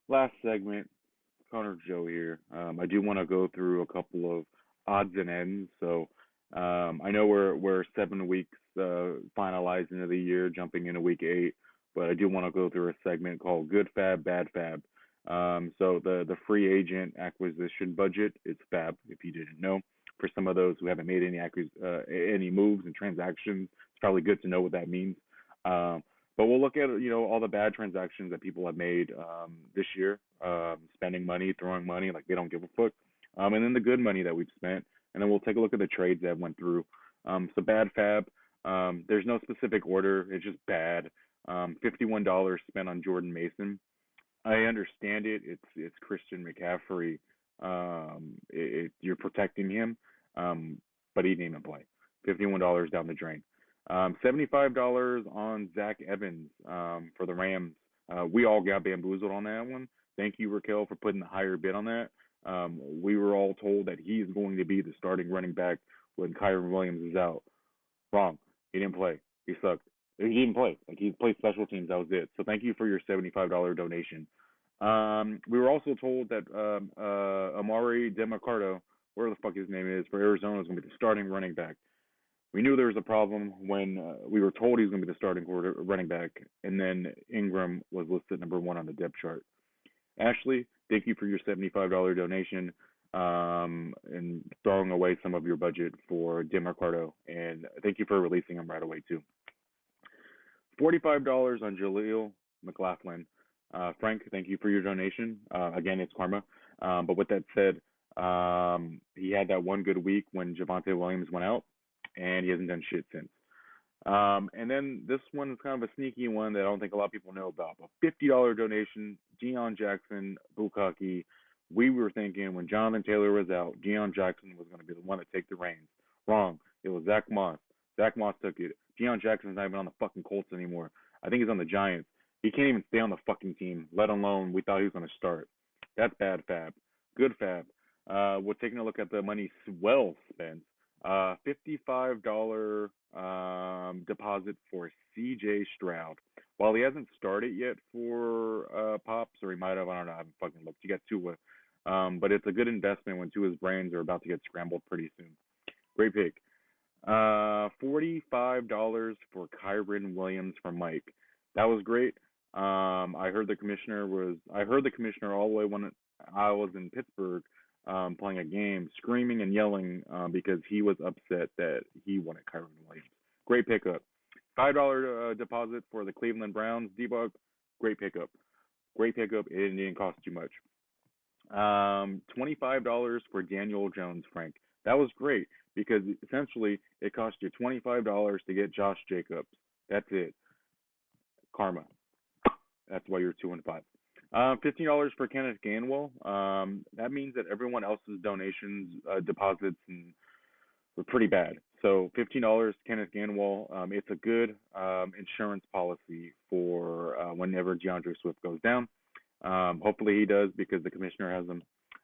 Last segment, Connor Joe here. I do want to go through a couple of odds and ends. I know we're 7 weeks finalized into the year, jumping into week 8, but I do want to go through a segment called Good Fab, Bad Fab. The free agent acquisition budget is fab, if you didn't know. For some of those who haven't made any moves and transactions, it's probably good to know what that means. Um, but we'll look at all the bad transactions that people have made this year, spending money, throwing money like they don't give a fuck, and then the good money that we've spent, and then we'll take a look at the trades that went through. So bad fab. There's no specific order. It's just bad. $51 spent on Jordan Mason. I understand it. It's Christian McCaffrey. You're protecting him, but he didn't even play. $51 down the drain. $75 on Zach Evans for the Rams. We all got bamboozled on that one. Thank you, Raquel, for putting the higher bid on that. We were all told that he's going to be the starting running back when Kyron Williams is out. Wrong. He didn't play. He sucked. He didn't play. Like he played special teams. That was it. So thank you for your $75 donation. We were also told that Amari DeMarcado, where the fuck his name is, for Arizona is going to be the starting running back. We knew there was a problem when we were told he was going to be the starting running back, and then Ingram was listed number 1 on the depth chart. Ashley, thank you for your $75 donation and throwing away some of your budget for DeMarcado, and thank you for releasing him right away too. $45 on Jaleel McLaughlin. Frank, thank you for your donation. Again, it's karma. But with that said, he had that one good week when Javonte Williams went out, and he hasn't done shit since. And then this one is kind of a sneaky one that I don't think a lot of people know about. But $50 donation, Deion Jackson, Bukaki. We were thinking when Jonathan Taylor was out, Deion Jackson was going to be the one to take the reins. Wrong. It was Zach Moss. Zach Moss took it. Deion Jackson's not even on the fucking Colts anymore. I think he's on the Giants. He can't even stay on the fucking team, let alone we thought he was going to start. That's bad fab. Good fab. We're taking a look at the money well spent. $55 deposit for CJ Stroud. While he hasn't started yet for Pops, or he might have, I don't know, I haven't fucking looked. You got Tua. But it's a good investment when Tua's brains are about to get scrambled pretty soon. Great pick. $45 for Kyron Williams from Mike. That was great. I heard the commissioner all the way when I was in Pittsburgh playing a game, screaming and yelling because he was upset that he wanted Kyron Williams. Great pickup. $5 deposit for the Cleveland Browns. Debug, great pickup. Great pickup. It didn't cost too much. $25 for Daniel Jones, Frank. That was great because essentially it cost you $25 to get Josh Jacobs. That's it. Karma. That's why you're 2-5. $15 for Kenneth Gainwell. That means that everyone else's donations, deposits, were pretty bad. So $15 Kenneth Gainwell. It's a good insurance policy for whenever DeAndre Swift goes down. Hopefully he does because the commissioner has him.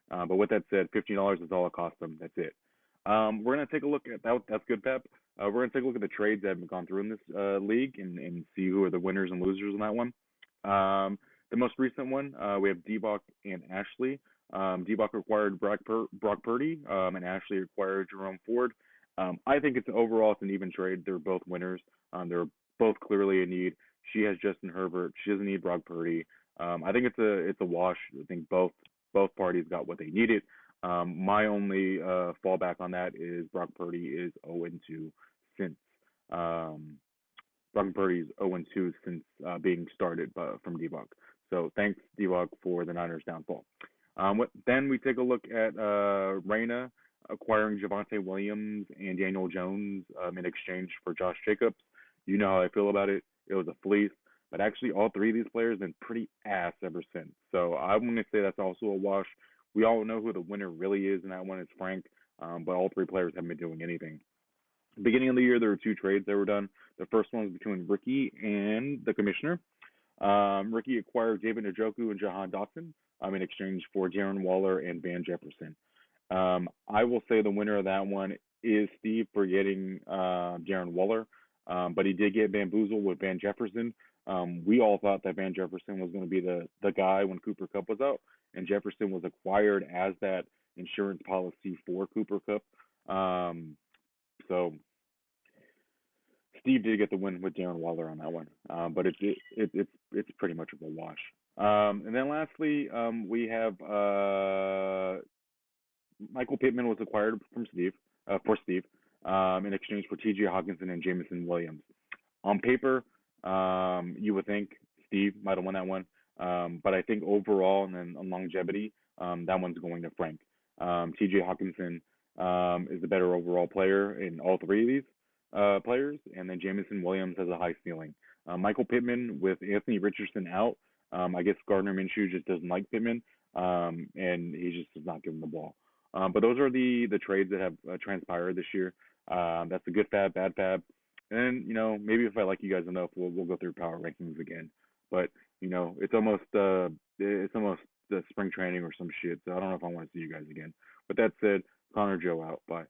But with that said, $15 is all it cost them. That's it. We're gonna take a look at that. That's good, Pep. We're gonna take a look at the trades that have gone through in this league and see who are the winners and losers in that one. The most recent one, we have Debok and Ashley. Debok acquired Brock Purdy, and Ashley acquired Jerome Ford. I think it's an even trade. They're both winners. They're both clearly in need. She has Justin Herbert. She doesn't need Brock Purdy. I think it's a wash. I think both parties got what they needed. My only fallback on that is Brock Purdy is 0-2 since Brock Purdy is 0-2 since being started from Debok. So thanks Debok for the Niners downfall. Then we take a look at Reyna acquiring Javonte Williams and Daniel Jones in exchange for Josh Jacobs. You know how I feel about it. It was a fleece. But actually, all three of these players have been pretty ass ever since. So I'm going to say that's also a wash. We all know who the winner really is in that one. It's Frank. But all three players haven't been doing anything. Beginning of the year, there were 2 trades that were done. The first one was between Ricky and the commissioner. Ricky acquired David Njoku and Jahan Dotson in exchange for Darren Waller and Van Jefferson. I will say the winner of that one is Steve for getting Darren Waller, but he did get bamboozled with Van Jefferson. We all thought that Van Jefferson was going to be the guy when Cooper Cup was out, and Jefferson was acquired as that insurance policy for Cooper Cup. So Steve did get the win with Darren Waller on that one, but it's pretty much of a wash. And then lastly, we have Michael Pittman was acquired from Steve for Steve in exchange for T.J. Hawkinson and Jameson Williams. On paper, you would think Steve might have won that one, but I think overall and then on longevity, that one's going to Frank. T.J. Hawkinson is the better overall player in all three of these players, and then Jameson Williams has a high ceiling. Michael Pittman with Anthony Richardson out, I guess Gardner Minshew just doesn't like Pittman, and he just does not give him the ball. But those are the trades that have transpired this year. That's the good fab, bad fab. And maybe if I like you guys enough, we'll go through power rankings again. But it's almost the spring training or some shit. So I don't know if I want to see you guys again. But that said, Connor Joe out. Bye.